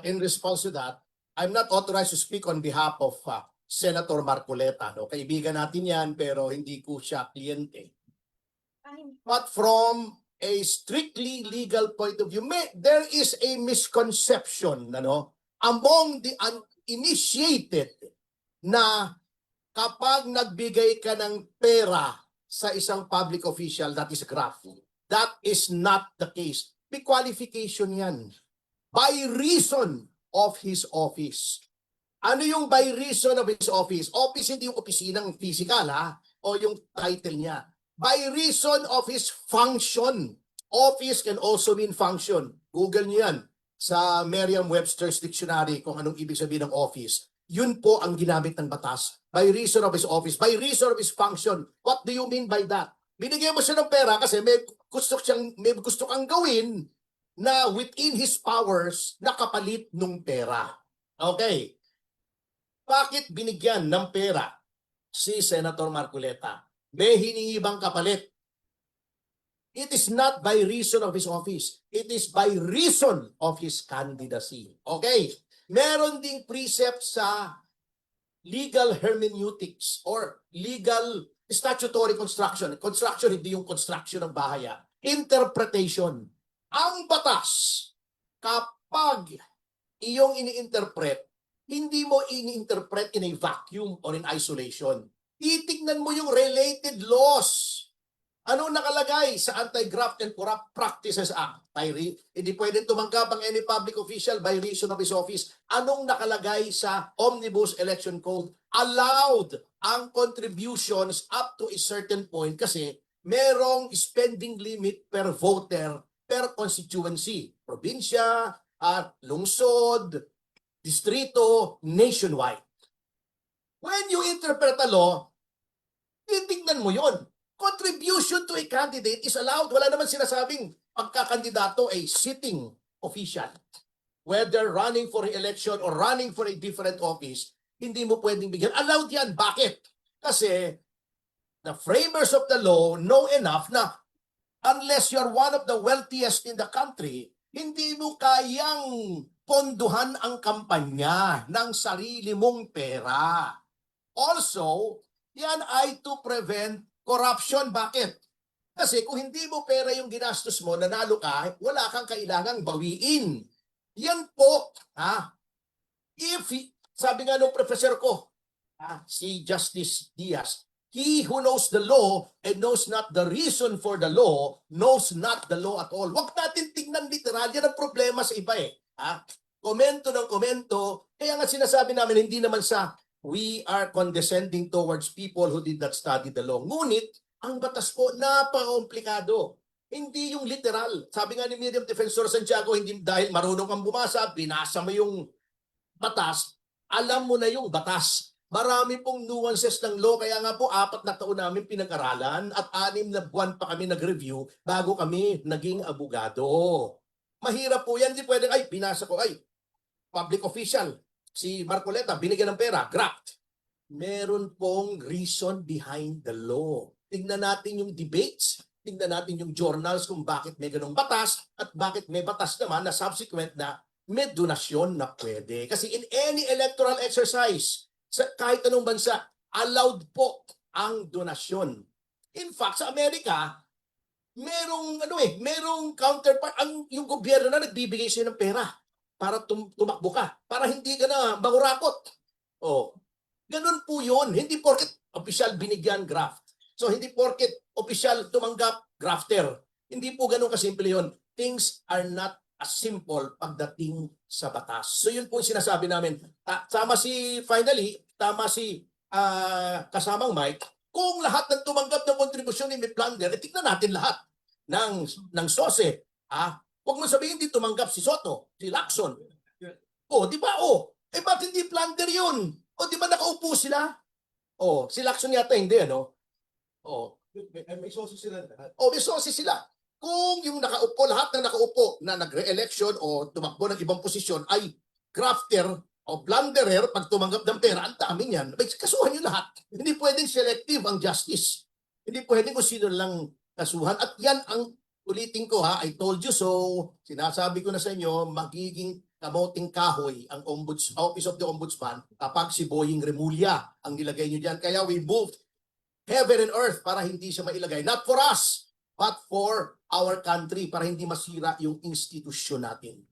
In response to that, I'm not authorized to speak on behalf of Senator Marcoleta. No? Kaibigan natin yan, pero hindi ko siya kliyente. But from a strictly legal point of view, there is a misconception among the uninitiated na kapag nagbigay ka ng pera sa isang public official, that is graft. That is not the case. May qualification yan. By reason of his office. Ano yung by reason of his office? Office hindi yung opisinang physical o yung title niya. By reason of his function. Office can also mean function. Google niyo yan sa Merriam-Webster's Dictionary kung anong ibig sabihin ng office. Yun po ang ginamit ng batas. By reason of his office. By reason of his function. What do you mean by that? Binigyan mo siya ng pera kasi may gusto kang gawin na within his powers nakapalit ng pera. Okay. Bakit binigyan ng pera si Senator Marcoleta? May hiningi bang kapalit? It is not by reason of his office. It is by reason of his candidacy. Okay. Meron ding precept sa legal hermeneutics or legal statutory construction. Construction, hindi yung construction ng bahay. Interpretation. Ang batas, kapag iyong ini-interpret, hindi mo ini-interpret in a vacuum or in isolation. Titignan mo yung related laws. Ano nakalagay sa Anti-Graft and Corrupt Practices Act? Hindi pwedeng tumanggap ang any public official by reason of his office. Anong nakalagay sa Omnibus Election Code? Allowed ang contributions up to a certain point kasi merong spending limit per voter per constituency, probinsya, lungsod, distrito, nationwide. When you interpret a law, titignan mo yon. Contribution to a candidate is allowed. Wala naman sinasabing pagkakandidato ay sitting official. Whether running for election or running for a different office, hindi mo pwedeng bigyan. Allowed yan. Bakit? Kasi the framers of the law know enough na unless you're one of the wealthiest in the country, hindi mo kayang ponduhan ang kampanya ng sarili mong pera. Also, yan ay to prevent corruption. Bakit? Kasi kung hindi mo pera yung ginastos mo, nanalo ka, wala kang kailangang bawiin. Yan po, sabi nga nung professor ko, si Justice Diaz, he who knows the law and knows not the reason for the law, knows not the law at all. Huwag natin tignan literal. Yan ang problema sa iba Komento ng komento. Kaya nga sinasabi namin, hindi naman sa we are condescending towards people who did not study the law. Ngunit, ang batas po, napaka-komplikado. Hindi yung literal. Sabi nga ni Miriam Defensor Santiago, hindi dahil marunong kang bumasa, binasa mo yung batas, alam mo na yung batas. Marami pong nuances ng law, kaya nga po 4 na taon namin pinag-aralan at 6 na buwan pa kami nag-review bago kami naging abogado. Mahirap po yan, hindi pwedeng, binasa ko, public official, si Marcoleta, binigyan ng pera, graft. Meron pong reason behind the law. Tingnan natin yung debates, tingnan natin yung journals kung bakit may ganong batas at bakit may batas naman na subsequent na may donasyon na pwede. Kasi in any electoral exercise, sa kahit anong bansa, allowed po ang donasyon. In fact, sa Amerika, merong counterpart, yung gobyerno na nagbibigay sa'yo ng pera para tumakbo ka, para hindi ka na mangurakot. Ganun po yun. Hindi porket official binigyan graft. So hindi porket official tumanggap grafter. Hindi po ganun kasimple yun. Things are not as simple pagdating sa batas. So yun po yung sinasabi namin. Tama si kasamang Mike, kung lahat ng tumanggap ng kontribusyon ni may plunder, tignan natin lahat ng SOSE. Huwag mo sabihin hindi tumanggap si Soto, si Lacson. Di ba? Ba't hindi plunder yun? Di ba nakaupo sila? Si Lacson yata hindi, may SOSE sila. May SOSE sila. Kung yung lahat ng nakaupo na nagre-election o tumakbo ng ibang posisyon ay grafter o blunderer pag tumanggap ng pera, ang dami niyan. Kasuhan nyo lahat. Hindi pwedeng selective ang justice. Hindi pwedeng kung sino lang kasuhan. At yan ang ulitin ko ha, I told you so. Sinasabi ko na sa inyo, magiging kamoting kahoy ang Office of the Ombudsman kapag si Boying Remulla ang nilagay nyo dyan. Kaya we moved heaven and earth para hindi siya mailagay. Not for us, but for our country, para hindi masira yung institusyon natin.